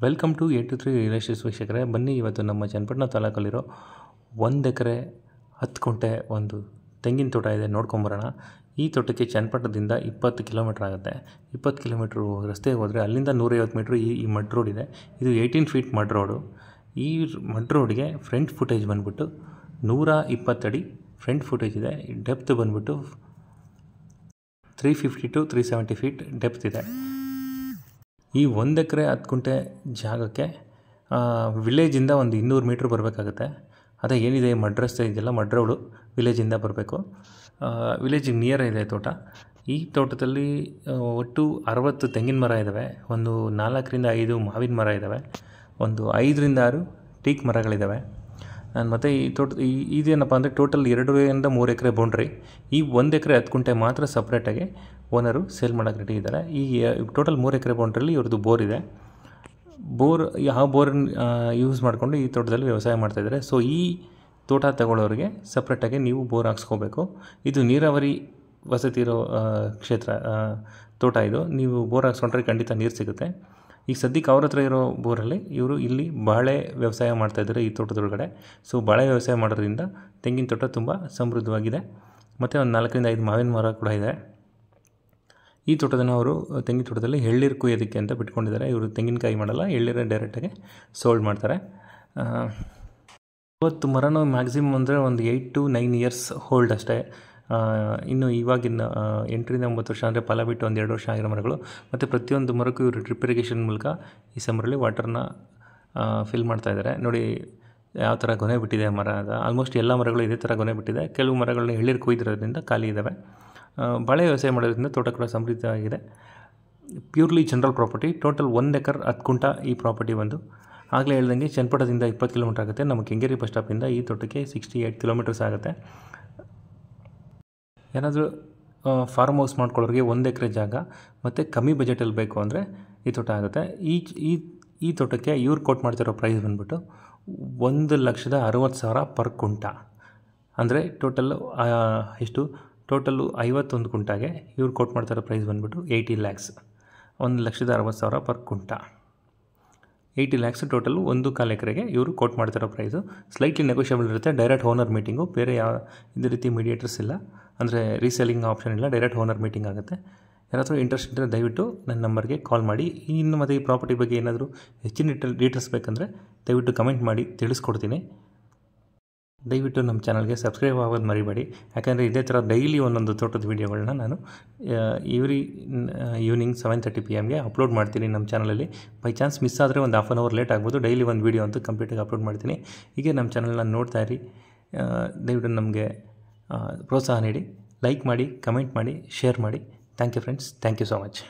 Welcome to A23 real estate ವೀಕ್ಷಕರೇ. ಬನ್ನಿ ಇವತ್ತು ನಮ್ಮ ಚನ್ನಪಟ್ಟಣ ತಾಲೂಕಲ್ಲಿರೋ 1 ಎಕರೆ 10 ಗುಂಟೆ ಒಂದು ತೆಂಗಿನ ತೋಟ ಇದೆ, ನೋಡ್ಕೊಂಬರೋಣ. ಈ ತೋಟಕ್ಕೆ ಚನ್ನಪಟ್ಟಣದಿಂದ 20 ಕಿಲೋಮೀಟ್ರ್ ಆಗುತ್ತೆ. 20 ಕಿಲೋಮೀಟ್ರು ರಸ್ತೆಗೆ ಹೋದರೆ ಅಲ್ಲಿಂದ 150 ಮೀಟ್ರ್ ಈ ಮಡ್ ರೋಡ್ ಇದೆ. ಇದು 18 ಫೀಟ್ ಮಡ್ ರೋಡು. ಈ ಮಡ್ ರೋಡ್ಗೆ ಫ್ರಂಟ್ ಫುಟೇಜ್ ಬಂದುಬಿಟ್ಟು 120 ಅಡಿ ಫ್ರಂಟ್ ಫುಟೇಜ್ ಇದೆ. ಡೆಪ್ತ್ ಬಂದುಬಿಟ್ಟು 350 to 370 ಫೀಟ್ ಡೆಪ್ತ್ ಇದೆ. ಈ 1 ಎಕರೆ 10 ಗುಂಟೆ ಜಾಗಕ್ಕೆ ವಿಲೇಜಿಂದ ಒಂದು 200 ಮೀಟ್ರ್ ಬರಬೇಕಾಗುತ್ತೆ. ಅದೇ ಏನಿದೆ ಮಡ್ ರಸ್ತೆ ಇದೆಯಲ್ಲ, ಮಡ್ ರೋಡು ವಿಲೇಜಿಂದ ಬರಬೇಕು. ವಿಲೇಜಿಗೆ ನಿಯರ್ ಇದೆ ತೋಟ. ಈ ತೋಟದಲ್ಲಿ ಒಟ್ಟು 60 ತೆಂಗಿನ ಮರ ಇದ್ದಾವೆ, ಒಂದು 4 ರಿಂದ 5 ಮಾವಿನ ಮರ ಇದ್ದಾವೆ, ಒಂದು 5 ರಿಂದ 6 ಟೀಕ್ ಮರಗಳಿದ್ದಾವೆ. ಮತ್ತು ಈ ತೋಟ ಇದೇನಪ್ಪ ಅಂದರೆ ಟೋಟಲ್ 2 ರಿಂದ 3 ಎಕರೆ ಬೌಂಡ್ರಿ. ಈ 1 ಎಕರೆ 10 ಗುಂಟೆ ಮಾತ್ರ ಸಪ್ರೇಟಾಗಿ ಓನರು ಸೇಲ್ ಮಾಡೋಕ್ಕೆ ರೆಡಿ ಇದ್ದಾರೆ. ಈ ಟೋಟಲ್ 3 ಎಕರೆ ಬೌಂಡ್ರಿಯಲ್ಲಿ ಇವ್ರದ್ದು ಬೋರ್ ಇದೆ. ಯಾವ ಬೋರನ್ನ ಯೂಸ್ ಮಾಡಿಕೊಂಡು ಈ ತೋಟದಲ್ಲಿ ವ್ಯವಸಾಯ ಮಾಡ್ತಾಯಿದ್ದಾರೆ. ಸೊ ಈ ತೋಟ ತಗೊಳ್ಳೋರಿಗೆ ಸಪ್ರೇಟಾಗಿ ನೀವು ಬೋರ್ ಹಾಕ್ಸ್ಕೋಬೇಕು. ಇದು ನೀರಾವರಿ ವಸತಿ ಇರೋ ಕ್ಷೇತ್ರ ತೋಟ ಇದು. ನೀವು ಬೋರ್ ಹಾಕ್ಸ್ಕೊಂಡ್ರೆ ಖಂಡಿತ ನೀರು ಸಿಗುತ್ತೆ. ಈಗ ಸದ್ಯಕ್ಕೆ ಅವ್ರ ಹತ್ರ ಇರೋ ಬೋರಲ್ಲಿ ಇವರು ಇಲ್ಲಿ ಬಾಳೆ ವ್ಯವಸಾಯ ಮಾಡ್ತಾಯಿದ್ದಾರೆ ಈ ತೋಟದೊಳಗಡೆ. ಸೊ ಬಾಳೆ ವ್ಯವಸಾಯ ಮಾಡೋದ್ರಿಂದ ತೆಂಗಿನ ತೋಟ ತುಂಬ ಸಮೃದ್ಧವಾಗಿದೆ. ಮತ್ತು ಒಂದು 4 ರಿಂದ 5 ಮಾವಿನ ಮರ ಕೂಡ ಇದೆ. ಈ ತೋಟದನ್ನು ಅವರು ತೆಂಗಿನ ತೋಟದಲ್ಲಿ ಎಳ್ನೀರು ಕುಯ್ಯೋದಕ್ಕೆ ಅಂತ ಬಿಟ್ಕೊಂಡಿದ್ದಾರೆ. ಇವರು ತೆಂಗಿನಕಾಯಿ ಮಾಡಲ್ಲ, ಎಳ್ನೀರು ಡೈರೆಕ್ಟಾಗಿ ಸೋಲ್ಡ್ ಮಾಡ್ತಾರೆ. 50 ಮರನೂ ಮ್ಯಾಕ್ಸಿಮಮ್ ಅಂದರೆ ಒಂದು 8 to 9 ಇಯರ್ಸ್ ಹೋಲ್ಡ್ ಅಷ್ಟೇ. ಇನ್ನು ಇವಾಗಿನ 8 ರಿಂದ 9 ವರ್ಷ ಅಂದರೆ ಫಲ ಬಿಟ್ಟು ಒಂದು 2 ವರ್ಷ ಆಗಿರೋ ಮರಗಳು. ಮತ್ತು ಪ್ರತಿಯೊಂದು ಮರಕ್ಕೂ ಇವರು ಡ್ರಿಪ್ ಇರಿಗೇಷನ್ ಮೂಲಕ ಈ ಸಮ್ಮರಲ್ಲಿ ವಾಟರ್ನ ಫಿಲ್ ಮಾಡ್ತಾಯಿದ್ದಾರೆ. ನೋಡಿ ಯಾವ ಥರ ಗೊನೆ ಬಿಟ್ಟಿದೆ ಮರ ಅಂತ. ಆಲ್ಮೋಸ್ಟ್ ಎಲ್ಲ ಮರಗಳು ಇದೇ ಥರ ಗೊನೆ ಬಿಟ್ಟಿದೆ. ಕೆಲವು ಮರಗಳನ್ನ ಎಳ್ನೀರು ಕುಯ್ದಿರೋದ್ರಿಂದ ಖಾಲಿ ಇದ್ದಾವೆ. ಬಾಳೆ ವ್ಯವಸಾಯ ಮಾಡೋದ್ರಿಂದ ತೋಟ ಕೂಡ ಸಮೃದ್ಧವಾಗಿದೆ. Purely general property. ಟೋಟಲ್ 1 ಎಕರೆ 10 ಗುಂಟ ಈ ಪ್ರಾಪರ್ಟಿ ಬಂದು. ಆಗಲೇ ಹೇಳ್ದಂಗೆ ಚನ್ನಪಟ್ಟಣದಿಂದ 20 ಕಿಲೋಮೀಟ್ರ್ ಆಗುತ್ತೆ. ನಮ್ಮ ಕೆಂಗೇರಿ ಬಸ್ ಸ್ಟಾಪಿಂದ ಈ ತೋಟಕ್ಕೆ 68 ಕಿಲೋಮೀಟರ್ಸ್ ಆಗುತ್ತೆ. ಏನಾದರೂ ಫಾರ್ಮ್ ಹೌಸ್ ಮಾಡ್ಕೊಳ್ಳೋರಿಗೆ 1 ಎಕರೆ ಜಾಗ ಮತ್ತು ಕಮ್ಮಿ ಬಜೆಟಲ್ಲಿ ಬೇಕು ಅಂದರೆ ಈ ತೋಟ ಆಗುತ್ತೆ. ಈ ತೋಟಕ್ಕೆ ಇವ್ರು ಕೋಟ್ ಮಾಡ್ತಿರೋ ಪ್ರೈಸ್ ಬಂದುಬಿಟ್ಟು 1,60,000 ಪರ್ ಕುಂಟ. ಅಂದರೆ ಟೋಟಲ್ಲು ಎಷ್ಟು? ಟೋಟಲ್ಲು 51 ಕುಂಟಾಗೆ ಇವ್ರು ಕೋಟ್ ಮಾಡ್ತಿರೋ ಪ್ರೈಸ್ ಬಂದುಬಿಟ್ಟು 80 lakhs. 1,60,000 ಪರ್ ಕುಂಟ. 80 lakhs ಟೋಟಲು 1/4 ಎಕರೆಗೆ ಇವರು ಕೋಟ್ ಮಾಡ್ತಿರೋ ಪ್ರೈಸು. ಸ್ಲೈಟ್ಲಿ ನೆಗೋಷಿಯಬಲ್ ಇರುತ್ತೆ. ಡೈರೆಕ್ಟ್ ಓನರ್ ಮೀಟಿಂಗು, ಬೇರೆ ಯಾವ ಇದೇ ರೀತಿ ಮೀಡಿಯೇಟರ್ಸ್ ಇಲ್ಲ, ಅಂದರೆ ರೀಸೆಲ್ಲಿಂಗ್ ಆಪ್ಷನ್ ಇಲ್ಲ, ಡೈರೆಕ್ಟ್ ಓನರ್ ಮೀಟಿಂಗ್ ಆಗುತ್ತೆ. ಯಾರಾದರೂ ಇಂಟ್ರೆಸ್ಟ್ ಇದ್ದರೆ ದಯವಿಟ್ಟು ನನ್ನ ನಂಬರ್ಗೆ ಕಾಲ್ ಮಾಡಿ. ಇನ್ನು ಮತ್ತು ಈ ಪ್ರಾಪರ್ಟಿ ಬಗ್ಗೆ ಏನಾದರೂ ಹೆಚ್ಚಿನ ಡೀಟೇಲ್ಸ್ ಬೇಕಂದರೆ ದಯವಿಟ್ಟು ಕಮೆಂಟ್ ಮಾಡಿ ತಿಳಿಸ್ಕೊಡ್ತೀನಿ. ದಯವಿಟ್ಟು ನಮ್ಮ ಚಾನಲ್ಗೆ ಸಬ್ಸ್ಕ್ರೈಬ್ ಆಗೋದು ಮರಿಬೇಡಿ. ಯಾಕಂದರೆ ಇದೇ ಥರ ಡೈಲಿ ಒಂದೊಂದು ತೋಟದ ವೀಡಿಯೋಗಳನ್ನ ನಾನು ಈವ್ನಿಂಗ್ 7:30 PM ಅಪ್ಲೋಡ್ ಮಾಡ್ತೀನಿ ನಮ್ಮ ಚಾನಲಲ್ಲಿ. ಬೈ ಚಾನ್ಸ್ ಮಿಸ್ ಆದರೆ ಒಂದು ಹಾಫ್ ಆನ್ ಅವರ್ ಲೇಟ್ ಆಗ್ಬೋದು. ಡೈಲಿ ಒಂದು ವೀಡಿಯೋ ಅಂತೂ ಕಂಪ್ಲೀಟಾಗಿ ಅಪ್ಲೋಡ್ ಮಾಡ್ತೀನಿ. ಹೀಗೆ ನಮ್ಮ ಚಾನಲ್ನ ನೋಡ್ತಾ ಇರಿ. ದಯವಿಟ್ಟು ನಮಗೆ ಪ್ರೋತ್ಸಾಹ ನೀಡಿ. ಲೈಕ್ ಮಾಡಿ, ಕಮೆಂಟ್ ಮಾಡಿ, ಶೇರ್ ಮಾಡಿ. Thank you friends. Thank you so much.